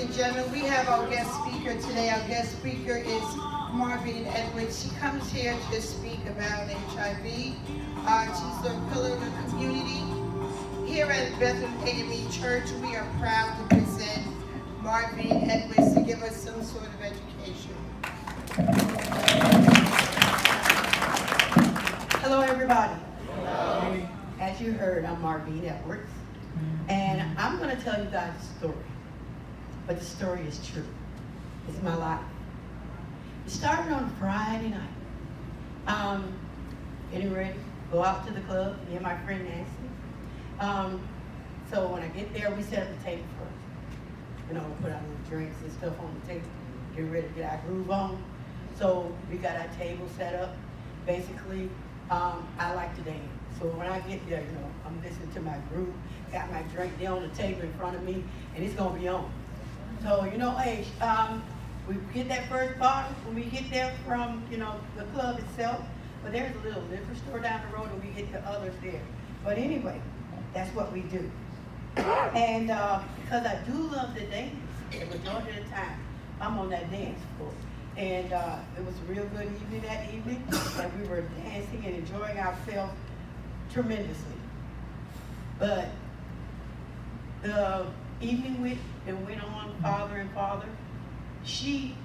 and gentlemen, we have our guest speaker today. Our guest speaker is Marvene. She comes here to speak about HIV. She's a pillar of the community. Here at Bethlehem AME Church, we are proud to present Marvene Edwards to give us some sort of education. Hello, everybody. Hello. As you heard, I'm Marvene Edwards, and I'm going to tell you guys a story. But the story is true. It's my life. It started on Friday night. Getting ready, go out to the club, me and my friend Nancy. So when I get there, we set up the table first. You know, put our little drinks and stuff on the table, get ready to get our groove on. So we got our table set up. Basically, I like to dance. So when I get there, you know, I'm listening to my groove, got my drink there on the table in front of me, and it's gonna be on. So, you know, hey, we get that first bottle when we get there from, you know, the club itself, but there's a little liquor store down the road and we get the others there. But anyway, that's what we do. And because I do love to dance, the majority of the time, I'm on that dance floor. And it was a real good evening that evening, and we were dancing and enjoying ourselves tremendously. But the evening went on farther and farther. She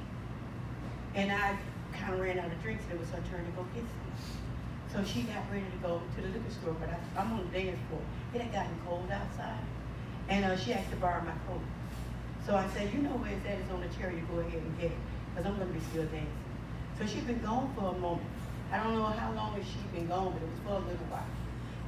and I kind of ran out of drinks, and it was her turn to go get some. So she got ready to go to the liquor store, but I'm on the dance floor. It had gotten cold outside, and she asked to borrow my coat. So I said, you know where it's at, it's on the chair, you go ahead and get it, because I'm going to be still dancing. So she'd been gone for a moment. I don't know how long she'd been gone, but it was for a little while.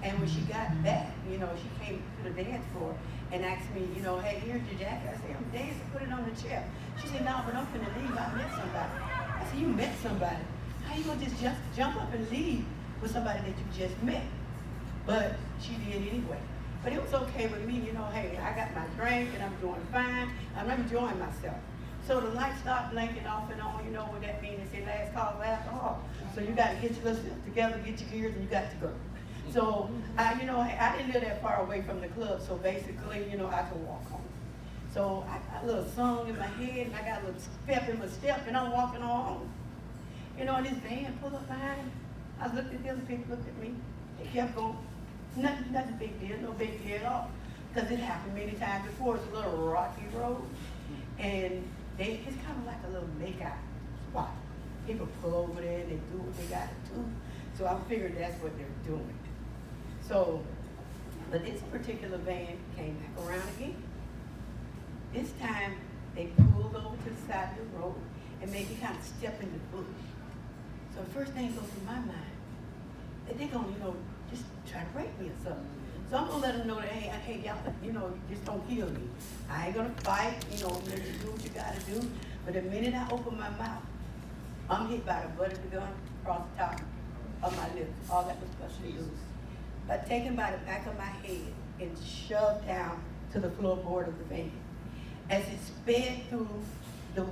And when she got back, you know, she came to the dance floor and asked me, you know, hey, here's your jacket. I said, I'm dancing, put it on the chair. She said, no, but I'm finna leave, I met somebody. I said, you met somebody? How you gonna just jump up and leave with somebody that you just met? But she did anyway. But it was okay with me, you know, hey, I got my drink and I'm doing fine. I'm enjoying myself. So the lights start blinking off and on, you know what that means. They say last call for alcohol. So you got to get yourself together, get your gears, and you got to go. So, you know, I didn't live that far away from the club, so basically, you know, I could walk home. So I got a little song in my head, and I got a little pep in my step, and I'm walking on home. You know, and this van pulled up behind me. I looked at the other people, looked at me. They kept going. Nothing big deal, no big deal at all. Because it happened many times before. It's a little rocky road, and it's kind of like a little makeout spot. People pull over there, and they do what they got to do. So I figured that's what they're doing. So, but this particular van came back around again. This time, they pulled over to the side of the road and made me kind of step in the bush. So the first thing goes through my mind, that they're gonna, you know, just try to break me or something. So I'm gonna let them know that, hey, y'all, you know, just don't kill me. I ain't gonna fight, you know, let you do what you gotta do. But the minute I open my mouth, I'm hit by the butt of the gun across the top of my lips. All that was busted loose. But taken by the back of my head and shoved down to the floorboard of the van. As it sped through the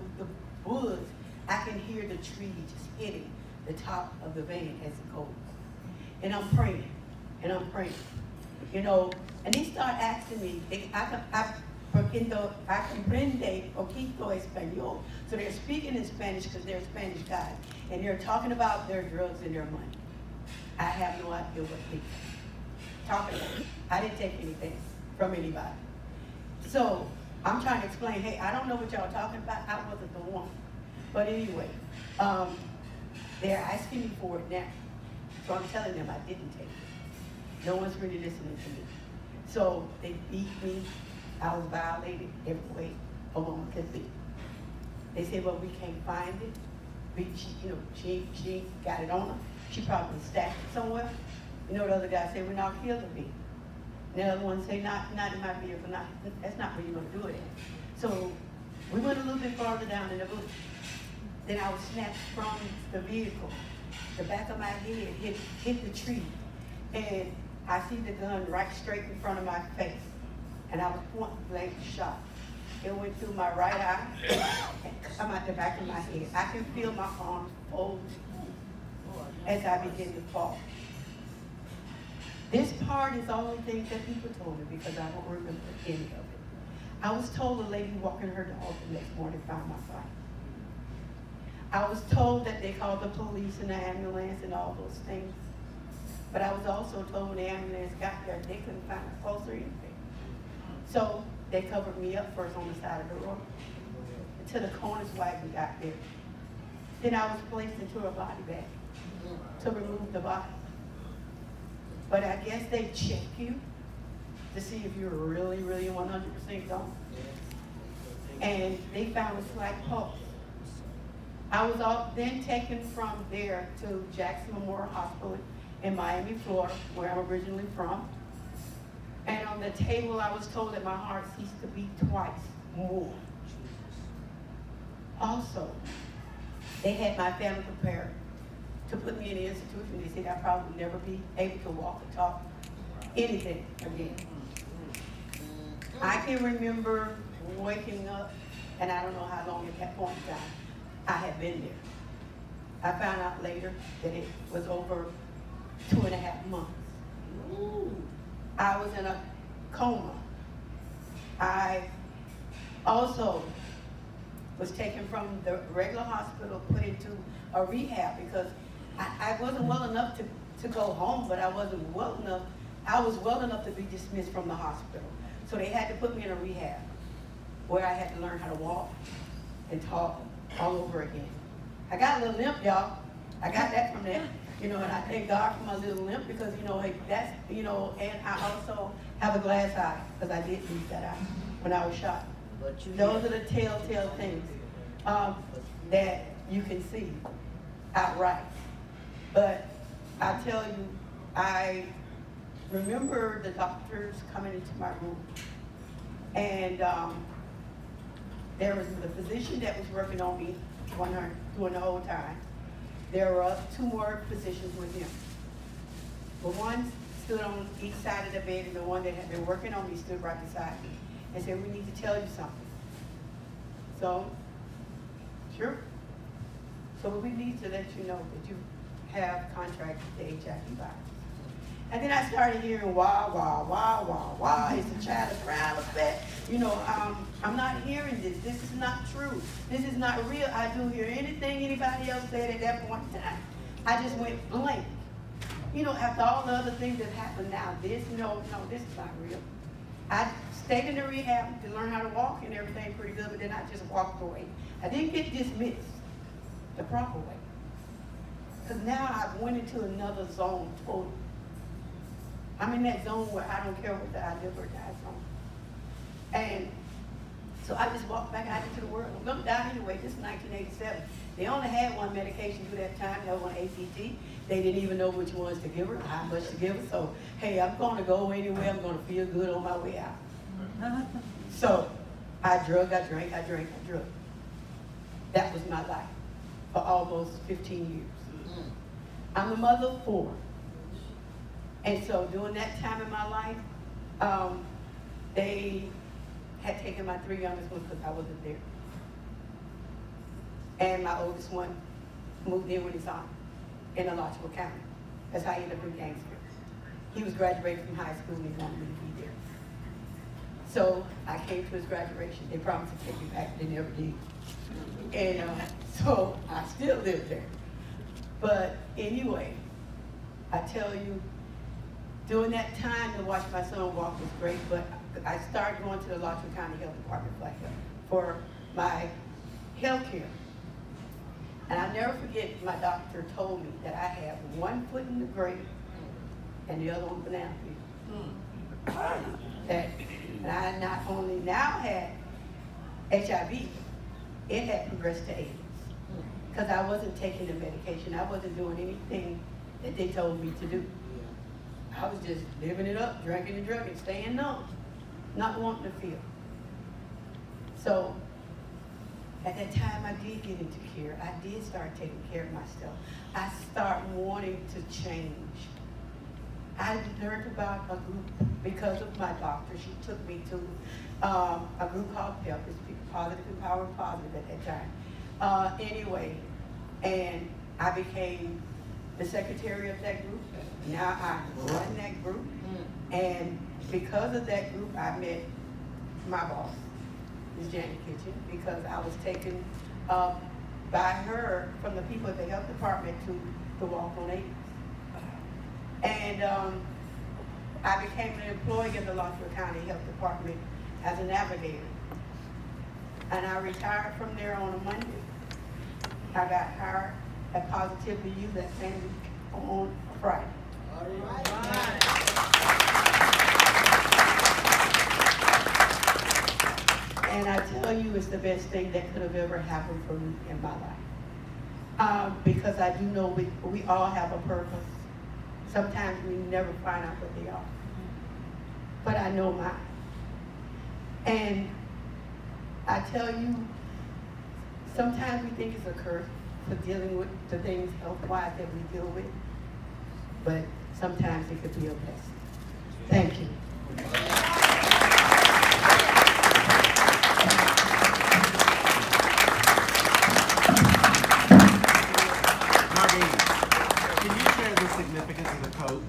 woods, I can hear the tree just hitting the top of the van as it goes. And I'm praying, you know, and they start asking me, I comprende poquito español. So they're speaking in Spanish because they're Spanish guys, and they're talking about their drugs and their money. I have no idea what they talking about. I didn't take anything from anybody. So I'm trying to explain, hey, I don't know what y'all talking about. I wasn't the one. But anyway, they're asking me for it now. So I'm telling them I didn't take it. No one's really listening to me. So they beat me. I was violated every way a woman could be. They said, well, we can't find it. She got it on her. She probably stacked it somewhere. You know, the other guy said, we're not killed the vehicle. The other one said, not in my vehicle. That's not where you're going to do it at. So we went a little bit farther down in the bush. Then I was snatched from the vehicle. The back of my head hit the tree. And I see the gun right straight in front of my face. And I was point blank shot. It went through my right eye and come out the back of my head. I can feel my arms fold as I begin to fall. This part is all things that people told me because I don't remember any of it. I was told a lady walking her dog the next morning found my flight. I was told that they called the police and the ambulance and all those things. But I was also told when the ambulance got there, they couldn't find a pulse or anything. So they covered me up first on the side of the road until the coroner's wagon got there. Then I was placed into a body bag to remove the body. But I guess they check you to see if you're really, really 100% gone. And they found a slight pulse. I was then taken from there to Jackson Memorial Hospital in Miami, Florida, where I'm originally from. And on the table, I was told that my heart ceased to beat twice more. Also, they had my family prepared to put me in the institution. They said I'd probably never be able to walk or talk anything again. I can remember waking up, and I don't know how long at that point in time I had been there. I found out later that it was over 2.5 months. I was in a coma. I also was taken from the regular hospital, put into a rehab because I wasn't well enough to go home, but I wasn't well enough. I was well enough to be dismissed from the hospital. So they had to put me in a rehab where I had to learn how to walk and talk all over again. I got a little limp, y'all. I got that from that. And I thank God for my little limp because, that's, and I also have a glass eye because I did lose that eye when I was shot. Those are the telltale things that you can see outright. But I tell you, I remember the doctors coming into my room, and there was the physician that was working on me during the whole time. There were 2 more physicians with him. But one stood on each side of the bed, and the one that had been working on me stood right beside me and said, "We need to tell you something." So, sure. So we need to let you know that you have contracted the HIV virus. And then I started hearing, wah, wah, wah, wah, wah. It's a child of crowd effect. I'm not hearing this. This is not true. This is not real. I do hear anything anybody else said at that point in time. I just went blank. After all the other things that happened now, this is not real. I stayed in the rehab to learn how to walk and everything pretty good, but then I just walked away. I didn't get dismissed the proper way. Because now I went into another zone totally. I'm in that zone where I don't care whether I live or die zone. And so I just walked back out into the world. I'm going to die anyway. This is 1987. They only had one medication through that time. That was on ACT. They didn't even know which ones to give her, how much to give her. So, hey, I'm going to go anywhere. I'm going to feel good on my way out. So I drank, I drank. That was my life for almost 15 years. I'm the mother of 4. And so during that time in my life, they had taken my 3 youngest ones because I wasn't there. And my oldest one moved in with his aunt in Alachua County. That's how he ended up in Gainesville. He was graduating from high school and he wanted me to be there. So I came to his graduation. They promised to take me back, they never did. And so I still live there. But anyway, I tell you, during that time to watch my son walk was great, but I started going to the Alachua County Health Department for my health care. And I'll never forget, my doctor told me that I have 1 foot in the grave and the other on the banana peel. And I not only now had HIV, it had progressed to AIDS. Because I wasn't taking the medication. I wasn't doing anything that they told me to do. I was just living it up, drinking and drugging, staying numb, not wanting to feel. So at that time, I did get into care. I did start taking care of myself. I started wanting to change. I learned about a group because of my doctor. She took me to a group called PEP, it's Positive Empowering Positive at that time. Anyway, and I became the secretary of that group. Now I run that group. And because of that group, I met my boss, Ms. Janet Kitchen, because I was taken by her from the people at the health department to walk on acres. And I became an employee of the Lawrence County Health Department as a navigator. And I retired from there on a Monday. I got hired at Positively You that same week on a Friday. All right. And I tell you, it's the best thing that could have ever happened for me in my life. Because I do know we all have a purpose. Sometimes we never find out what they are. But I know mine. And I tell you, sometimes we think it's a curse for dealing with the things health-wise that we deal with. But sometimes it could be a blessing. Thank you. Can you share the significance of the coat?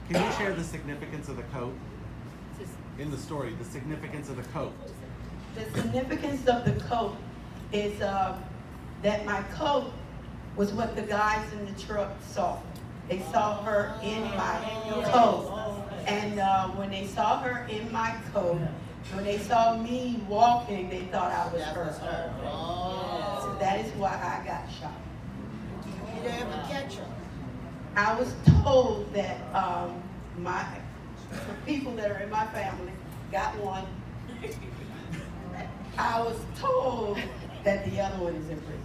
Can you share the significance of the coat? In the story, the significance of the coat. The significance of the coat is that my coat was what the guys in the truck saw. They saw her in my coat. And when they saw her in my coat, when they saw me walking, they thought I was her. So that is why I got shot. You didn't have to catch her. I was told that the people that are in my family got one. I was told that the other one is in prison.